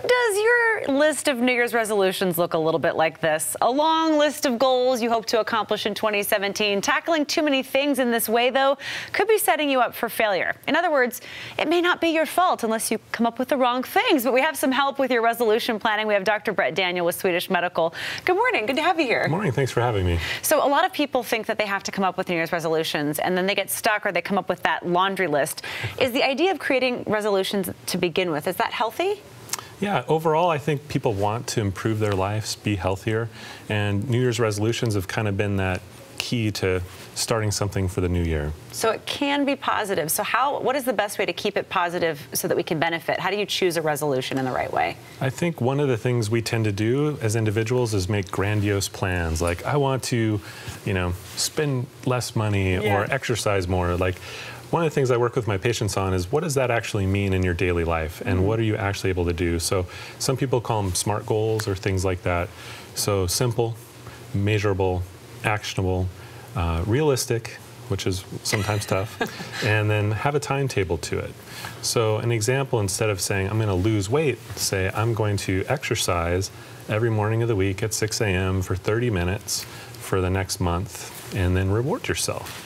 Does your list of New Year's resolutions look a little bit like this? A long list of goals you hope to accomplish in 2017. Tackling too many things in this way, though, could be setting you up for failure. In other words, it may not be your fault unless you come up with the wrong things. But we have some help with your resolution planning. We have Dr. Brett Daniel with Swedish Medical. Good morning. Good to have you here. Good morning. Thanks for having me. So a lot of people think that they have to come up with New Year's resolutions, and then they get stuck or they come up with that laundry list. Is the idea of creating resolutions to begin with, is that healthy? Yeah, overall, I think people want to improve their lives, be healthier, and New Year's resolutions have kind of been that key to starting something for the new year. So it can be positive. So what is the best way to keep it positive so that we can benefit? How do you choose a resolution in the right way? I think one of the things we tend to do as individuals is make grandiose plans. Like, I want to, spend less money or exercise more. Like, one of the things I work with my patients on is, what does that actually mean in your daily life, and what are you actually able to do? So some people call them SMART goals or things like that. So simple, measurable, actionable, realistic, which is sometimes tough, and then have a timetable to it. So an example, instead of saying, I'm going to lose weight, say, I'm going to exercise every morning of the week at 6 a.m. for 30 minutes for the next month, and then reward yourself.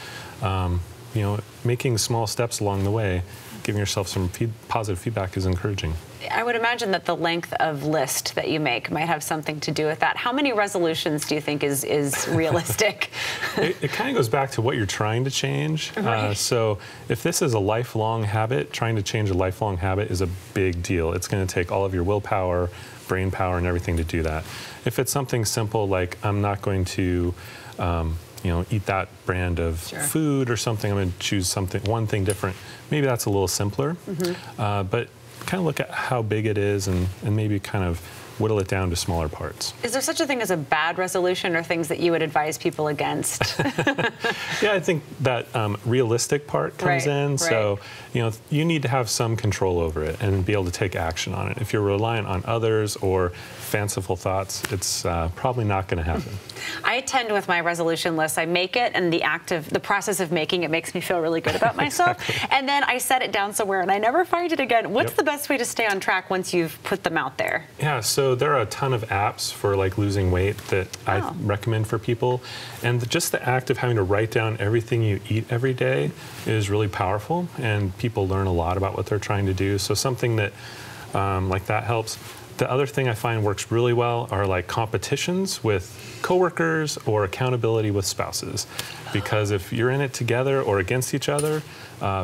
Making small steps along the way, giving yourself some positive feedback is encouraging. I would imagine that the length of list that you make might have something to do with that. How many resolutions do you think is realistic? It kind of goes back to what you're trying to change. Right. So if this is a lifelong habit, trying to change a lifelong habit is a big deal. It's going to take all of your willpower, brain power, and everything to do that. If it's something simple like, I'm not going to eat that brand of food or something, I'm going to choose one thing different. Maybe that's a little simpler, but kind of look at how big it is and maybe kind of whittle it down to smaller parts. Is there such a thing as a bad resolution, or things that you would advise people against? Yeah, I think that realistic part comes in. Right. So, you need to have some control over it and be able to take action on it. If you're reliant on others or fanciful thoughts, it's probably not going to happen. I tend with my resolution list, I make it, and the process of making it makes me feel really good about myself. Exactly. And then I set it down somewhere and I never find it again. What's the best way to stay on track once you've put them out there? Yeah, so there are a ton of apps for losing weight that I recommend for people. And just the act of having to write down everything you eat every day is really powerful, and people learn a lot about what they're trying to do. So something that like that helps. The other thing I find works really well are competitions with coworkers or accountability with spouses. Because if you're in it together or against each other,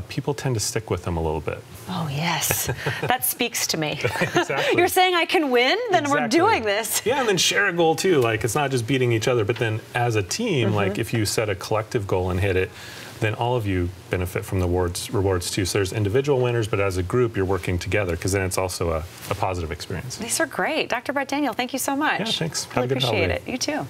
people tend to stick with them a little bit. Oh, yes. That speaks to me. Exactly. You're saying I can win? Then we're doing this. Yeah, and then share a goal too. It's not just beating each other, but then as a team, if you set a collective goal and hit it, then all of you benefit from the rewards too. So there's individual winners, but as a group, you're working together, because then it's also a positive experience. These are great. Dr. Brett Daniel, thank you so much. Yeah, thanks. Really Have a good holiday. Appreciate it. You too.